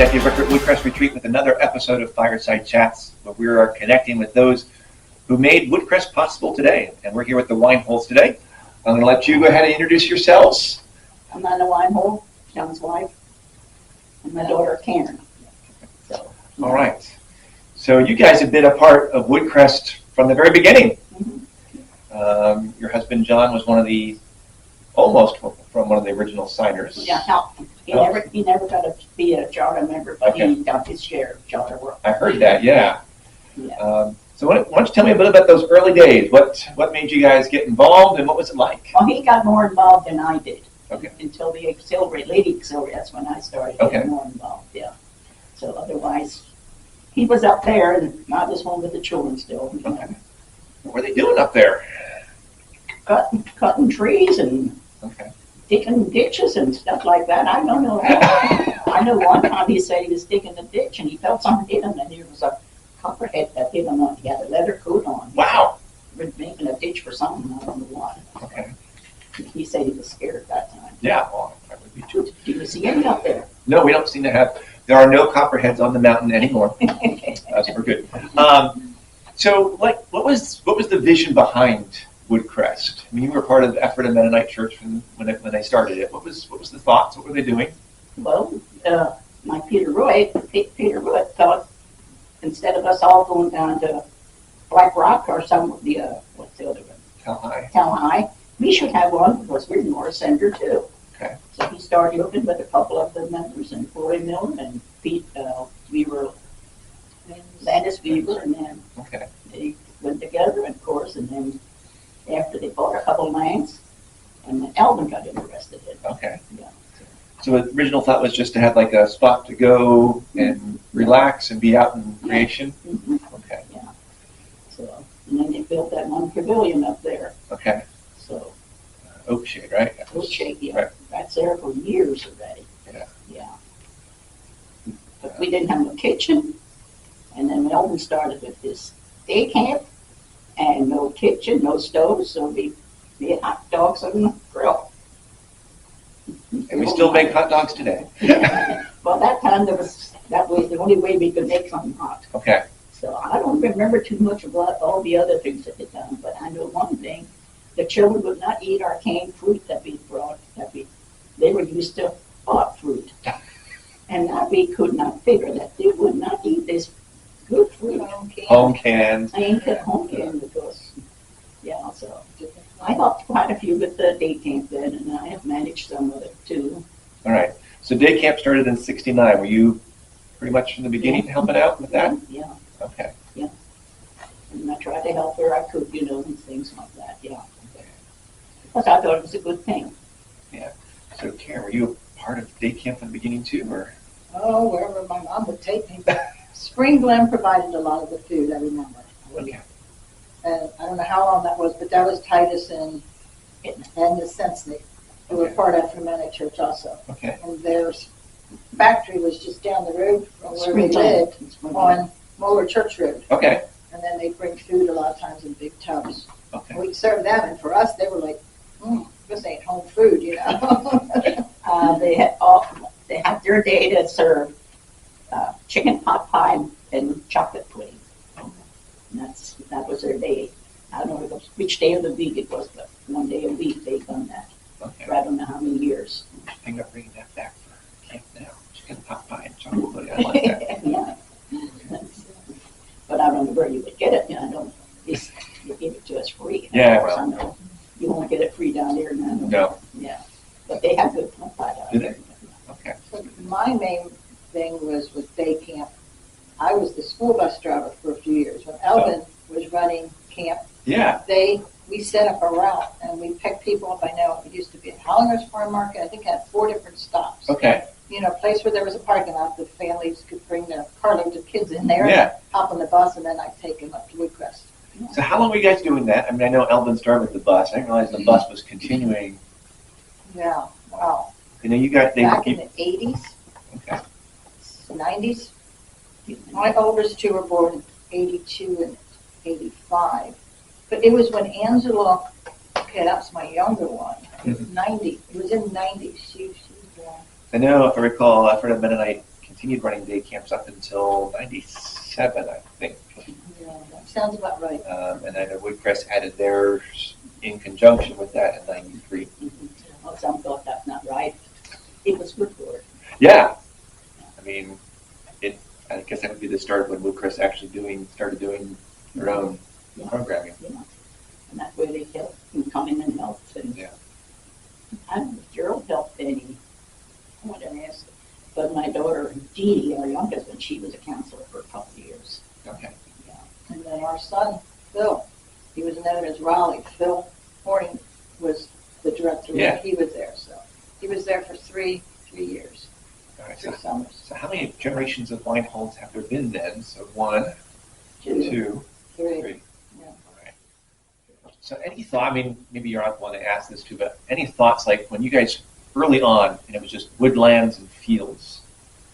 Deputy Rick at Woodcrest Retreat with another episode of Fireside Chats, where we are connecting with those who made Woodcrest possible today. And we're here with the Weinholds today. I'm going to let you go ahead and introduce yourselves. I'm Anna Weinhold, John's wife, and my daughter Karen. All right. So you guys have been a part of Woodcrest from the very beginning. Mm-hmm. Your husband John was one of the original signers. Yeah, he never got to be a charter member, but Okay. he got his share of charter work. I heard that, yeah. Yeah. So why don't you tell me a bit about those early days? What made you guys get involved, and what was it like? Well, he got more involved than I did. Okay. Until the Lady Auxiliary, that's when I started getting more involved, yeah. So otherwise, he was up there, and I was home with the children still. Okay. What were they doing up there? Cutting trees and digging ditches and stuff like that. I don't know. I know one time he said he was digging a ditch and he felt something hit him, and there was a copperhead that hit him on. He had a leather coat on. Wow. He was making a ditch for something. I don't know what. Okay. He said he was scared at that time. Yeah, well, I would be too. Do you see any out there? No, we don't seem to have. There are no copperheads on the mountain anymore. We're good. So, what was the vision behind Woodcrest? I mean, you were part of the effort of Mennonite Church when they started it. What was the thoughts? What were they doing? Well, my Peter Root thought instead of us all going down to Black Rock or what's the other one? Cal High. We should have one because we're North Center too. Okay. So he started looking with a couple of the members, and Corey Miller and Pete Landis Weaver, and then they went together, of course, and then after they bought a couple of lands, and then Alvin got interested in it. Okay. Yeah. So the original thought was just to have like a spot to go and relax and be out in creation? Mm-hmm. Okay. Yeah. So, and then they built that one pavilion up there. Okay. So. Oak shade, right? Oak shade, yeah. Right. That's there for years already. Yeah. Yeah. But we didn't have no kitchen, and then Melvin started with this day camp, and no kitchen, no stove, so we had hot dogs on the grill. And we still make hot dogs today. Well, that time that was the only way we could make something hot. Okay. So I don't remember too much about all the other things that they done, but I know one thing: the children would not eat our canned fruit that we brought. They were used to bought fruit, and we could not figure that they would not eat this good fruit. Home canned. I ain't got home canned because, yeah. So I helped quite a few with the day camp then, and I have managed some of it too. All right. So day camp started in '69. Were you pretty much from the beginning helping out with that? Yeah. Okay. Yeah. And I tried to help where I could, and things like that. Yeah. Because I thought it was a good thing. Yeah. So Karen, were you a part of day camp from the beginning too, or? Oh, wherever my mom would take me. Spring Glen provided a lot of the food, I remember. Okay. And I don't know how long that was, but that was Titus and the Sensley, who were part of Mennonite Church also. Okay. And their factory was just down the road from where we Spring Glen. lived on Moeller Church Road. Okay. And then they bring food a lot of times in big tubs. Okay. We'd serve them, and for us, they were like, this ain't home food, They had their day to serve chicken pot pie and chocolate pudding. And that was their day. I don't know which day of the week it was, but one day a week they done that. Okay. For I don't know how many years. I think I'm bringing that back for camp now. Chicken pot pie and chocolate pudding. I like that. Yeah. But I don't know where you would get it. You give it to us free. Yeah, well. I know you won't get it free down there now. No. Yeah. But they have good pot pie down there. Okay. So my main thing was with day camp. I was the school bus driver for a few years. When Elvin was running camp, Yeah. we set up a route and we picked people up. I know it used to be at Hollinger's Farm Market. I think it had 4 different stops. Okay. A place where there was a parking lot. The families could bring their carloads of kids in there, Yeah. hop on the bus, and then I'd take them up to Woodcrest. So how long were you guys doing that? I mean, I know Elvin started with the bus. I didn't realize the bus was continuing. Yeah, wow. You got Back in the 80s, Okay. 90s. My oldest 2 were born in 82 and 85. But it was when Angela, okay, that's my younger one, Mhm. 90. It was in 90. She was born. I know, if I recall, Effort of Mennonite continued running day camps up until 97, I think. Yeah, that sounds about right. And I know Woodcrest added theirs in conjunction with that in 93. Well, some thought that's not right. It was good for it. Yeah. I mean, I guess that would be the start when Woodcrest actually started doing their own programming. You know, and that way they helped and come in and help. And Yeah. I don't know if Gerald helped any. I want to ask. But my daughter, Dee Dee, our youngest one, she was a counselor for a couple of years. Okay. Yeah. And then our son, Phil, he was known as Raleigh. Phil Horning was the director. Yeah. He was there, so he was there for three years, All right. 3 summers. So how many generations of Weinholds have there been then? So 1, 2, 3. 3. Yeah. All right. So any thought, I mean, maybe you're not the one to ask this too, but any thoughts like when you guys early on, and it was just woodlands and fields,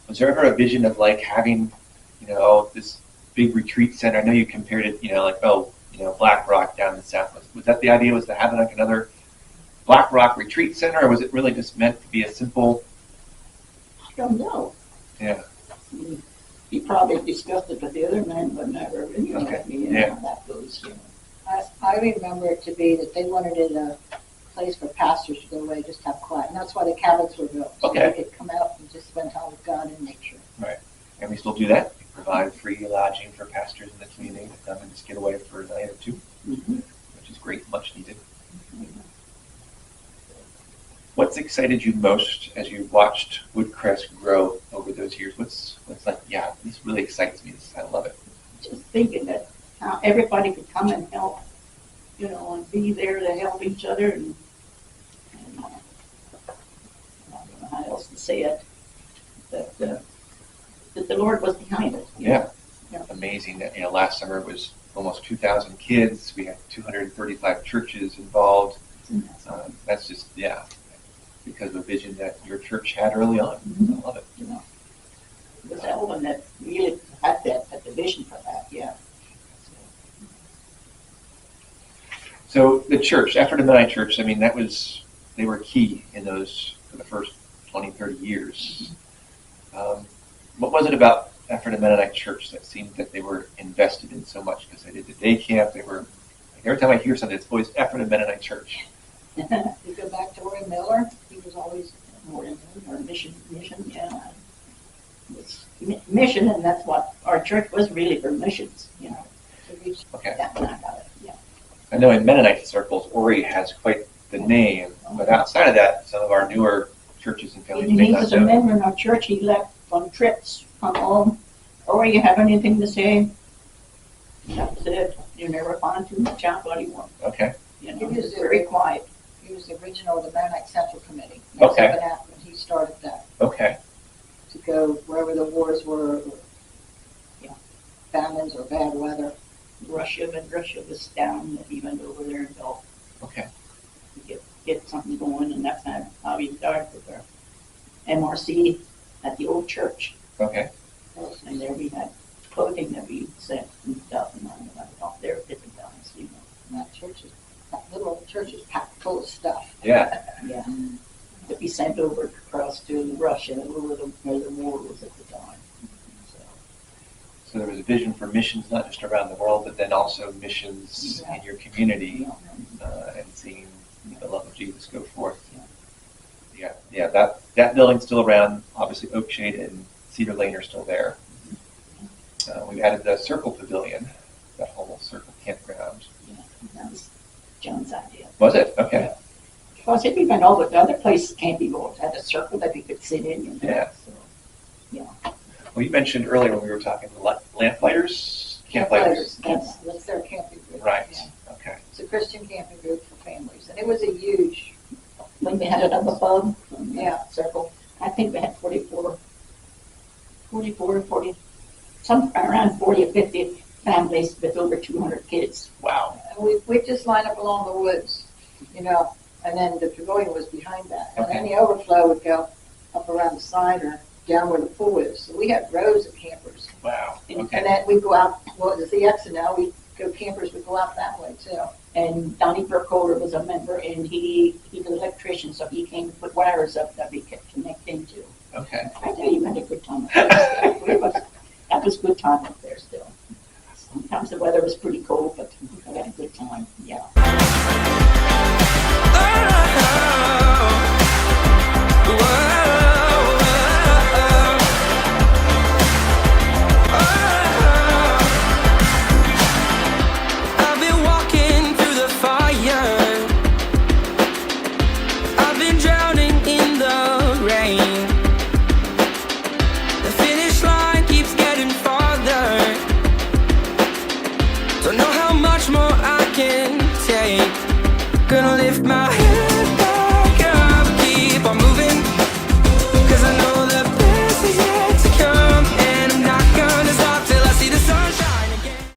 was there ever a vision of like having, this big retreat center? I know you compared it, Black Rock down in the south. Was that the idea, was to have like another Black Rock retreat center, or was it really just meant to be a simple? I don't know. Yeah. He probably discussed it with the other men, but never really let me in how that goes. You know. I remember it to be that they wanted it a place for pastors to go away, just have quiet. And that's why the cabins were built. So Okay. they could come out and just spend time with God and nature. Right. And we still do that. We provide free lodging for pastors in the community to come and just get away for a night or two, which is great, much needed. What's excited you most as you watched Woodcrest grow over those years? What's like, yeah, this really excites me. I love it. Just thinking that everybody could come and help, and be there to help each other. And I don't know how else to say it. That the Lord was behind it. Yeah. Yeah. Amazing that, last summer it was almost 2,000 kids. We had 235 churches involved. That's just, because of a vision that your church had early on. I love it. It was Elvin that really had the vision for that, yeah. So the church, Effort of Mennonite Church, I mean, they were key in those for the first 20, 30 years. What was it about Effort of Mennonite Church that seemed that they were invested in so much? Because they did the day camp, every time I hear something, it's always Effort of Mennonite Church. You go back to Roy Miller, he was always More in our mission, yeah. It's mission, and that's what our church was really for missions, to reach. Okay. That's when I got it, yeah. I know in Mennonite circles, Ori has quite the name, but outside of that, some of our newer churches and families may He not was a know. member in our church. He left on trips, come home. Or you have anything to say? That's it. You never find too much out what he wants. Okay. He was very quiet. He was the original of the Mennonite Central Committee. Okay. When he started that, Okay. to go wherever the wars were, or, famines or bad weather. Russia was down. He went over there and helped Okay. get something going, and that's how he started with our MRC at the old church. Okay. And there we had clothing that we sent and stuff, and I went off there at different times, And that little old church is packed full of stuff. Yeah. Yeah. That we sent over across to Russia, where the war was at the time. So there was a vision for missions, not just around the world, but then also missions in your community, and seeing the love of Jesus go forth. Yeah. That building's still around. Obviously, Oakshade and Cedar Lane are still there. We've added the Circle Pavilion, that whole Circle campground. Yeah, that was John's idea. Was it? Okay. Because if you went over, the other places can't be built, had a circle that you could sit in. Yeah. So, yeah. Well, you mentioned earlier when we were talking lamplighters, camplighters. That's their camping group. Right. Yeah. Okay. It's a Christian camping group for families, and it was a huge. When we had it up above, Circle. I think we had 40, somewhere around 40 or 50 families with over 200 kids. Wow. And we just line up along the woods, and then the pavilion was behind that. And then Okay. the overflow would go up around the side or down where the pool is. So we had rows of campers. Wow. And Okay. then we'd go out, there's the exit now, we go campers, would go out that way too. And Donnie Burkholder was a member, and he was an electrician, so he came to put wires up that we could connect into. Okay. I tell you, we had a good time up there. That was a good time up there still. Sometimes the weather was pretty cold, but we had a good time, yeah. I've been walking through the fire. I've been drowning in the rain. The finish line keeps getting farther. Don't know how much more I can take. Gonna lift my head